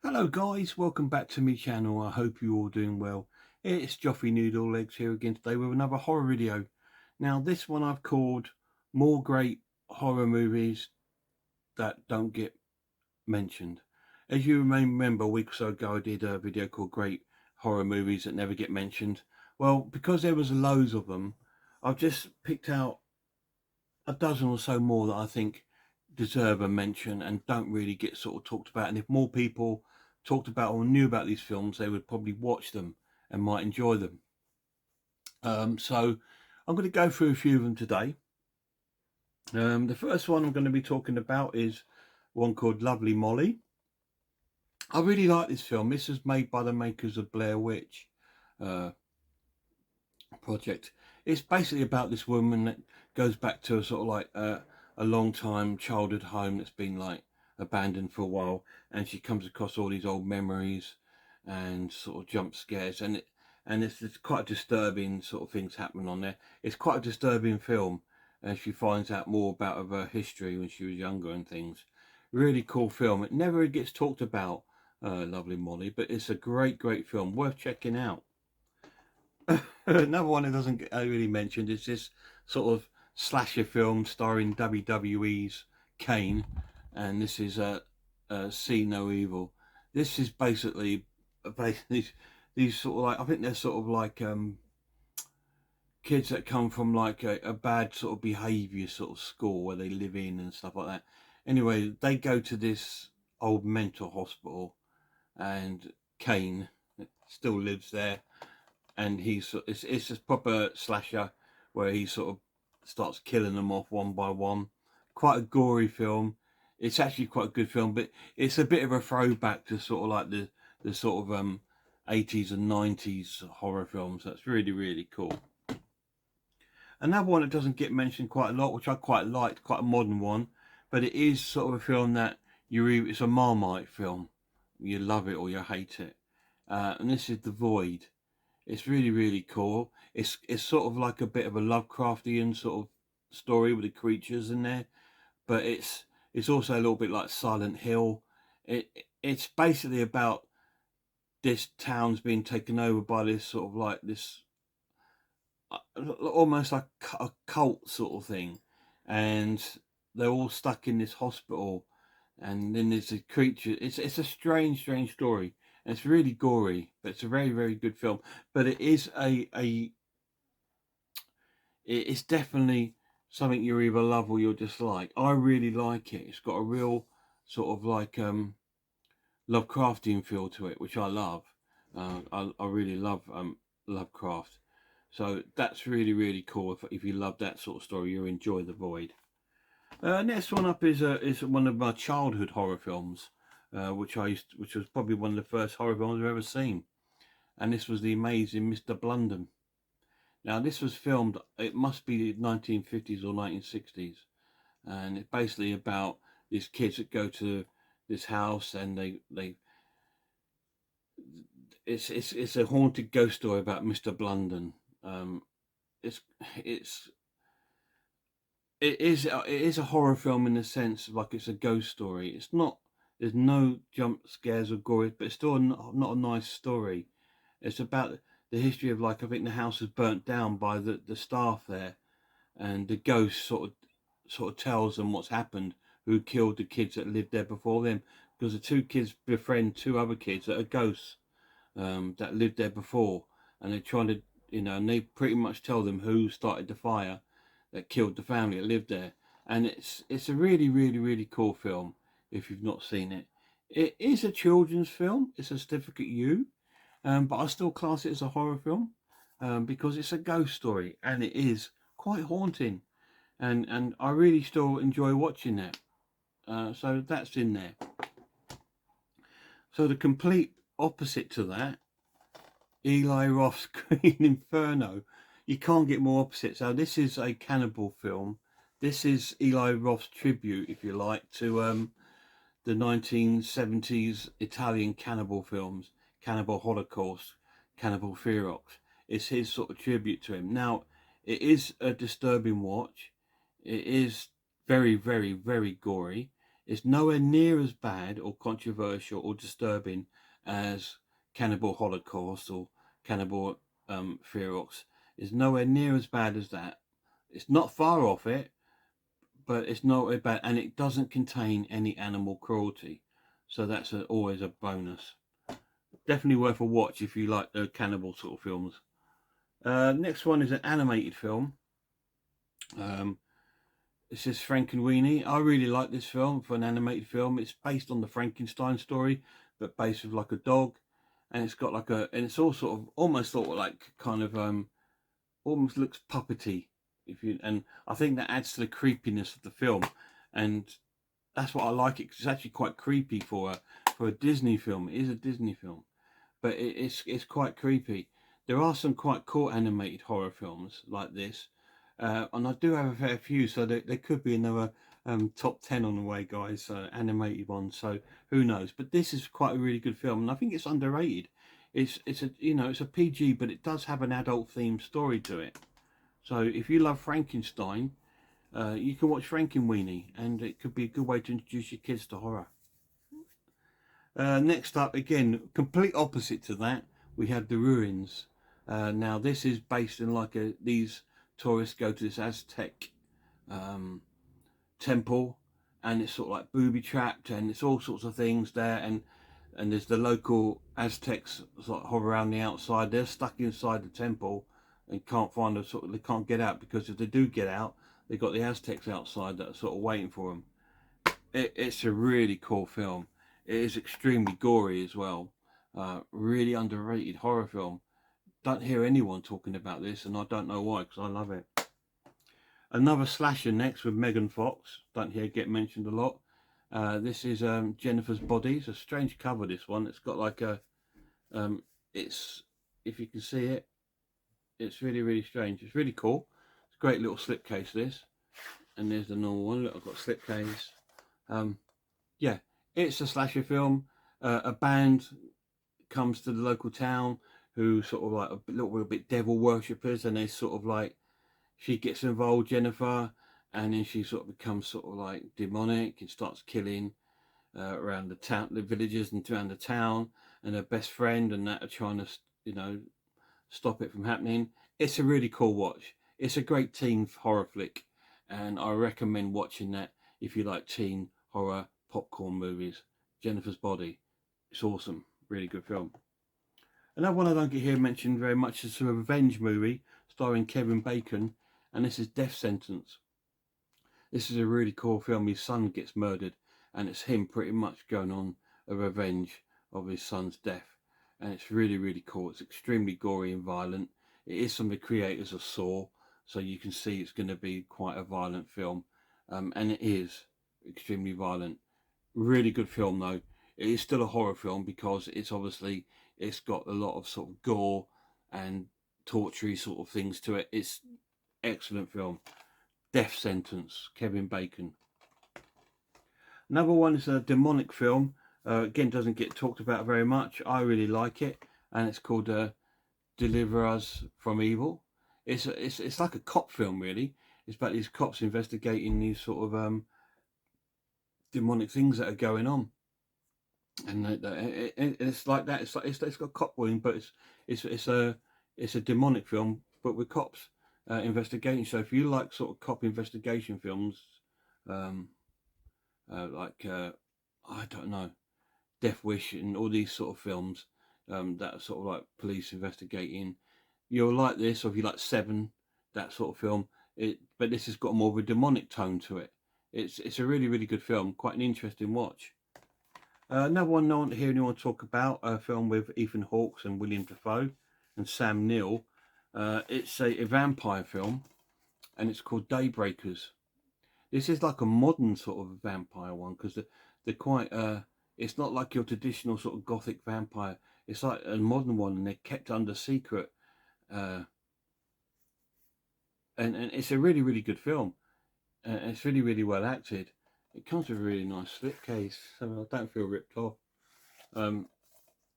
Hello guys, welcome back to my channel. I hope you're all doing well. It's Joffrey Noodle Legs here again today with another horror video. Now this one I've called More Great Horror Movies That Don't Get Mentioned. As you may remember, a week or so ago I did a video called Great Horror Movies That Never Get Mentioned. Well, because there was loads of them, I've just picked out a dozen or so more that I think deserve a mention and don't really get sort of talked about. And if more people talked about or knew about these films, they would probably watch them and might enjoy them. So I'm going to go through a few of them today. The first one I'm going to be talking about is one called Lovely Molly. I really like this film. This is made by the makers of Blair Witch Project. It's basically about this woman that goes back to a sort of like a long time childhood home that's been like abandoned for a while, and she comes across all these old memories and sort of jump scares, and it's quite disturbing sort of things happening on there. It's quite a disturbing film, and she finds out more about her history when she was younger and things. Really cool film. It never gets talked about, Lovely Molly, but it's a great film worth checking out. Another one that doesn't get really mentioned is this sort of slasher film starring WWE's Kane, and this is See No Evil. This is basically these sort of like, I think they're sort of like kids that come from like a bad sort of behaviour sort of school where they live in and stuff like that. Anyway, they go to this old mental hospital, and Kane still lives there, and it's a proper slasher where he sort of starts killing them off one by one. Quite a gory film. It's actually quite a good film, but it's a bit of a throwback to sort of like the sort of 80s and 90s horror films. That's really cool. Another one that doesn't get mentioned quite a lot, which I quite liked, quite a modern one, but it is sort of a film that it's a Marmite film. You love it or you hate it. And this is The Void. It's really cool. It's sort of like a bit of a Lovecraftian sort of story with the creatures in there, but it's also a little bit like Silent Hill. It's basically about this town's being taken over by this sort of like this almost like a cult sort of thing, and they're all stuck in this hospital, and then there's a creature. It's a strange story. And it's really gory, but it's a very good film. But it is it's definitely something you either love or you dislike. I really like it. It's got a real sort of like Lovecraftian feel to it, which I love. I really love Lovecraft. So that's really cool. If you love that sort of story, you'll enjoy The Void. Next one up is one of my childhood horror films, which was probably one of the first horror films I've ever seen, and this was The Amazing Mr. Blunden. Now this was filmed, it must be the 1950s or 1960s, and it's basically about these kids that go to this house, and it's a haunted ghost story about Mr. Blunden. It's it's it is a horror film in the sense of like it's a ghost story. It's not. There's no jump scares or gore, but it's still not a nice story. It's about the history of, like, I think the house was burnt down by the staff there, and the ghost sort of tells them what's happened, who killed the kids that lived there before them, because the two kids befriend two other kids that are ghosts, that lived there before, and they're trying to, and they pretty much tell them who started the fire that killed the family that lived there. And it's a really cool film if you've not seen it. It is a children's film. It's a certificate U, but I still class it as a horror film, because it's a ghost story and it is quite haunting, and I really still enjoy watching that. So that's in there. So the complete opposite to that, Eli Roth's Green Inferno. You can't get more opposite. So this is a cannibal film. This is Eli Roth's tribute, if you like, to the 1970s Italian cannibal films, Cannibal Holocaust, Cannibal Ferox. It's his sort of tribute to him. Now, it is a disturbing watch. It is very gory. It's nowhere near as bad or controversial or disturbing as Cannibal Holocaust or Cannibal Ferox. It's nowhere near as bad as that. It's not far off it, but it's not bad, and it doesn't contain any animal cruelty, so that's always a bonus. Definitely worth a watch if you like the cannibal sort of films. Next one is an animated film. This is Frankenweenie. I really like this film for an animated film. It's based on the Frankenstein story, but based with like a dog, and it's got like and it's all sort of almost sort of like kind of almost looks puppety. And I think that adds to the creepiness of the film, and that's what I like it, 'cause it's actually quite creepy for a Disney film. It is a Disney film, but it's quite creepy. There are some quite cool animated horror films like this, and I do have a fair few, so there could be another top 10 on the way, guys, animated ones. So who knows? But this is quite a really good film, and I think it's underrated. It's a it's a PG, but it does have an adult themed story to it. So if you love Frankenstein, you can watch Frankenweenie, and it could be a good way to introduce your kids to horror. Next up, again, complete opposite to that, we have The Ruins. Now, this is based in like these tourists go to this Aztec temple, and it's sort of like booby trapped, and it's all sorts of things there, and there's the local Aztecs sort of hover around the outside. They're stuck inside the temple and can't find they can't get out, because if they do get out, they've got the Aztecs outside that are sort of waiting for them. It's a really cool film. It is extremely gory as well. Really underrated horror film. Don't hear anyone talking about this, and I don't know why, because I love it. Another slasher next with Megan Fox. Don't hear it get mentioned a lot. This is Jennifer's Body. It's a strange cover, this one. It's got like a it's, if you can see it, it's really strange. It's really cool. It's a great little slipcase, this. And there's the normal one. Look, I've got a slipcase. Yeah, it's a slasher film. A band comes to the local town who sort of like a little bit devil worshippers, and they sort of like, she gets involved, Jennifer, and then she sort of becomes sort of like demonic and starts killing around the town, the villagers and around the town, and her best friend and that are trying to stop it from happening. It's a really cool watch. It's a great teen horror flick, and I recommend watching that if you like teen horror popcorn movies. Jennifer's Body. It's awesome. Really good film. Another one I don't get here mentioned very much is a revenge movie starring Kevin Bacon, and this is Death Sentence. This is a really cool film. His son gets murdered, and it's him pretty much going on a revenge of his son's death. And it's really cool. It's extremely gory and violent. It is from the creators of Saw, so you can see it's going to be quite a violent film. And it is extremely violent. Really good film though. It is still a horror film because it's got a lot of sort of gore and torture sort of things to it. It's excellent film. Death Sentence, Kevin Bacon. Another one is a demonic film. Again, doesn't get talked about very much. I really like it, and it's called Deliver Us from Evil. It's like a cop film, really. It's about these cops investigating these sort of demonic things that are going on, and it's like that. It's got cop wound, but it's a demonic film, but with cops investigating. So if you like sort of cop investigation films, like I don't know, Death Wish and all these sort of films that are sort of like police investigating, you'll like this. Or if you like Seven, that sort of film, but this has got more of a demonic tone to it. It's a really good film, quite an interesting watch. Another one I want to hear anyone talk about, a film with Ethan Hawke and William Dafoe and Sam Neill. It's a vampire film, and it's called Daybreakers. This is like a modern sort of vampire one, because they're quite it's not like your traditional sort of gothic vampire. It's like a modern one, and they're kept under secret. And it's a really good film. It's really well acted. It comes with a really nice slipcase, so I don't feel ripped off.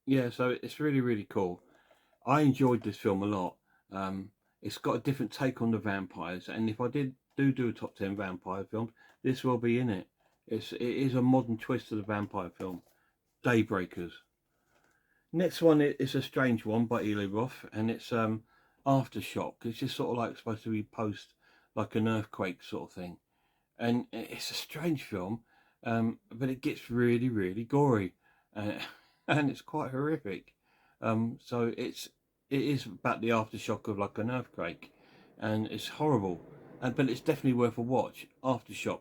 Yeah, so it's really cool. I enjoyed this film a lot. It's got a different take on the vampires, and if I do a top 10 vampire films, this will be in it. It is a modern twist to the vampire film. Daybreakers. Next one is a strange one by Eli Roth, and it's Aftershock. It's just sort of like supposed to be post like an earthquake sort of thing, and it's a strange film, but it gets really really gory, uh, and it's quite horrific. So it is about the aftershock of like an earthquake, and it's horrible, but it's definitely worth a watch. Aftershock.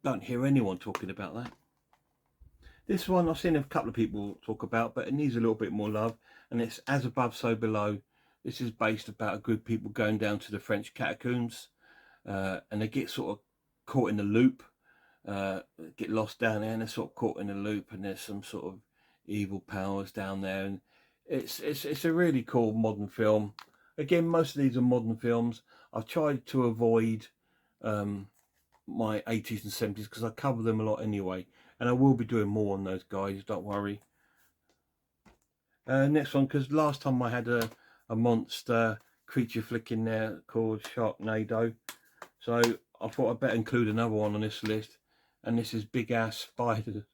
Don't hear anyone talking about that. This one I've seen a couple of people talk about, but it needs a little bit more love. And it's As Above, So Below. This is based about a group of people going down to the French catacombs, and they get sort of caught in a loop, get lost down there, and they're sort of caught in a loop, and there's some sort of evil powers down there, and it's a really cool modern film. Again, most of these are modern films. I've tried to avoid my 80s and 70s because I cover them a lot anyway, and I will be doing more on those guys, don't worry. Next one, because last time I had a monster creature flick in there called Sharknado, so I thought I'd better include another one on this list, and this is Big Ass Spider.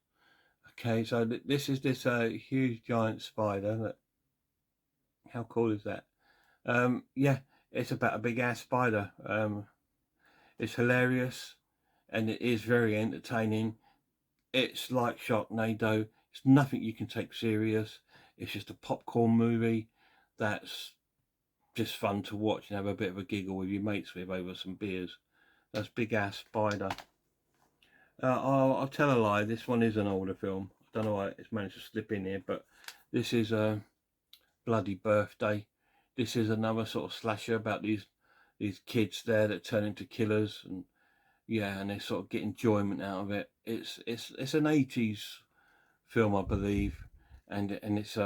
Okay, so this is this huge giant spider. That, how cool is that? Yeah, it's about a big ass spider. It's hilarious, and it is very entertaining. It's like Sharknado. It's nothing you can take serious. It's just a popcorn movie that's just fun to watch and have a bit of a giggle with your mates with over some beers. That's Big Ass Spider. I'll tell a lie. This one is an older film. I don't know why it's managed to slip in here, but this is a Bloody Birthday. This is another sort of slasher about these kids there that turn into killers, and yeah, and they sort of get enjoyment out of it. It's an 80s film, I believe, and it's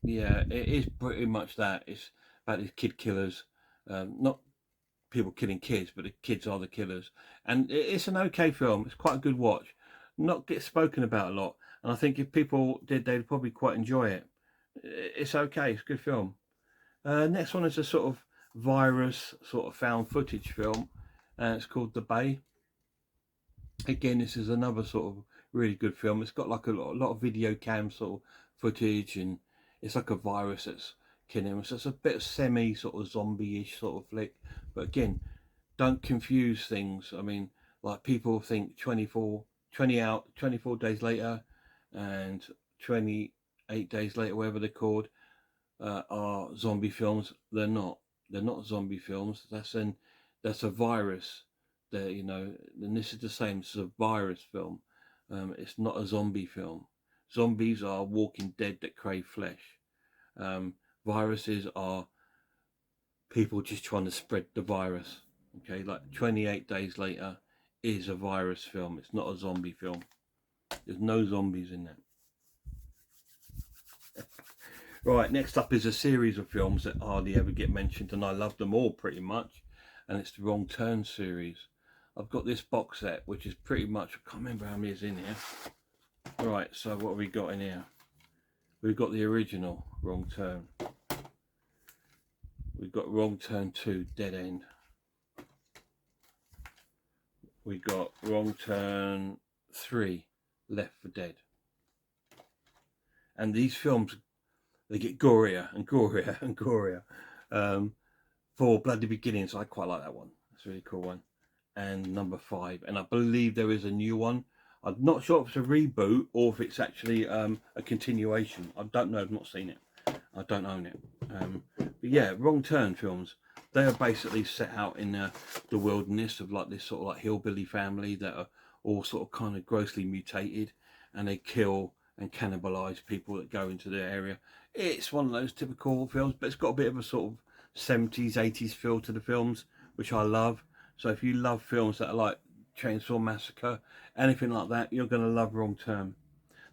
yeah, it is pretty much that. It's about these kid killers, not people killing kids, but the kids are the killers, and it's an okay film. It's quite a good watch. Not get spoken about a lot, and I think if people did, they'd probably quite enjoy it. It's okay. It's a good film. Next one is a sort of virus, sort of found footage film, and it's called The Bay. Again, this is another sort of really good film. It's got like a lot of video cam sort of footage, and it's like a virus that's killing him. So it's a bit of semi sort of zombie-ish sort of flick. But again, don't confuse things. I mean, like people think 24 days later and 28 days later, whatever they're called, are zombie films. They're not. They're not zombie films. That's a virus. There, you know, and this is the same. This is a virus film. It's not a zombie film. Zombies are walking dead that crave flesh. Viruses are people just trying to spread the virus. Okay, like 28 days later is a virus film. It's not a zombie film. There's no zombies in that. Right, next up is a series of films that hardly ever get mentioned, and I love them all pretty much, and it's the Wrong Turn series. I've got this box set, which is pretty much, I can't remember how many is in here. Right, so what have we got in here? We've got the original Wrong Turn. We've got Wrong Turn 2, Dead End. We got Wrong Turn 3, Left for Dead. And these films, they get gorier and gorier and gorier. For Bloody Beginnings, I quite like that one. That's a really cool one. And number 5, and I believe there is a new one. I'm not sure if it's a reboot or if it's actually a continuation. I don't know. I've not seen it. I don't own it. But yeah, Wrong Turn films. They are basically set out in the wilderness of like this sort of like hillbilly family that are all sort of kind of grossly mutated, and they kill and cannibalize people that go into their area. It's one of those typical films, but it's got a bit of a sort of 70s, 80s feel to the films, which I love. So if you love films that are like Chainsaw Massacre, anything like that, you're going to love Wrong Turn.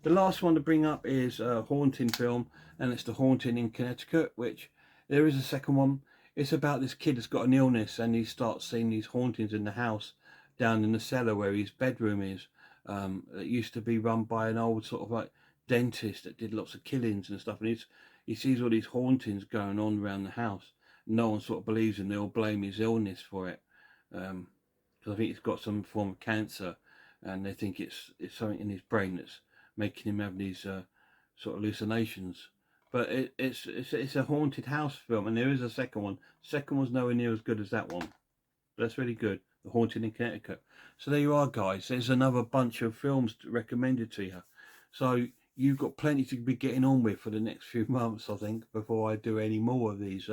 The last one to bring up is a haunting film, and it's The Haunting in Connecticut, which there is a second one. It's about this kid that's got an illness, and he starts seeing these hauntings in the house down in the cellar where his bedroom is. It used to be run by an old sort of like dentist that did lots of killings and stuff, and he sees all these hauntings going on around the house. No one sort of believes him. They'll blame his illness for it. Because I think he's got some form of cancer, and they think it's something in his brain that's making him have these sort of hallucinations. But it's a haunted house film, and there is a second one. Second one's nowhere near as good as that one. That's really good. The Haunting in Connecticut. So there you are, guys. There's another bunch of films recommended to you. So you've got plenty to be getting on with for the next few months, I think, before I do any more of these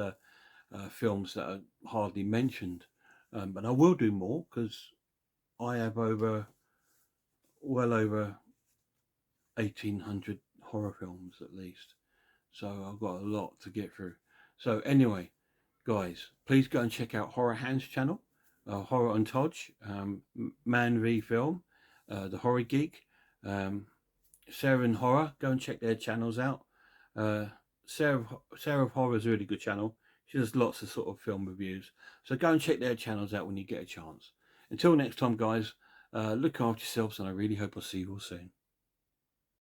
films that are hardly mentioned. But I will do more because I have well over 1,800 horror films at least. So I've got a lot to get through. So anyway, guys, please go and check out Horror Hands channel, Horror and Todge, Man v Film, The Horror Geek, Sarah and Horror. Go and check their channels out. Sarah of Horror is a really good channel. She does lots of sort of film reviews. So go and check their channels out when you get a chance. Until next time, guys, look after yourselves, and I really hope I'll see you all soon.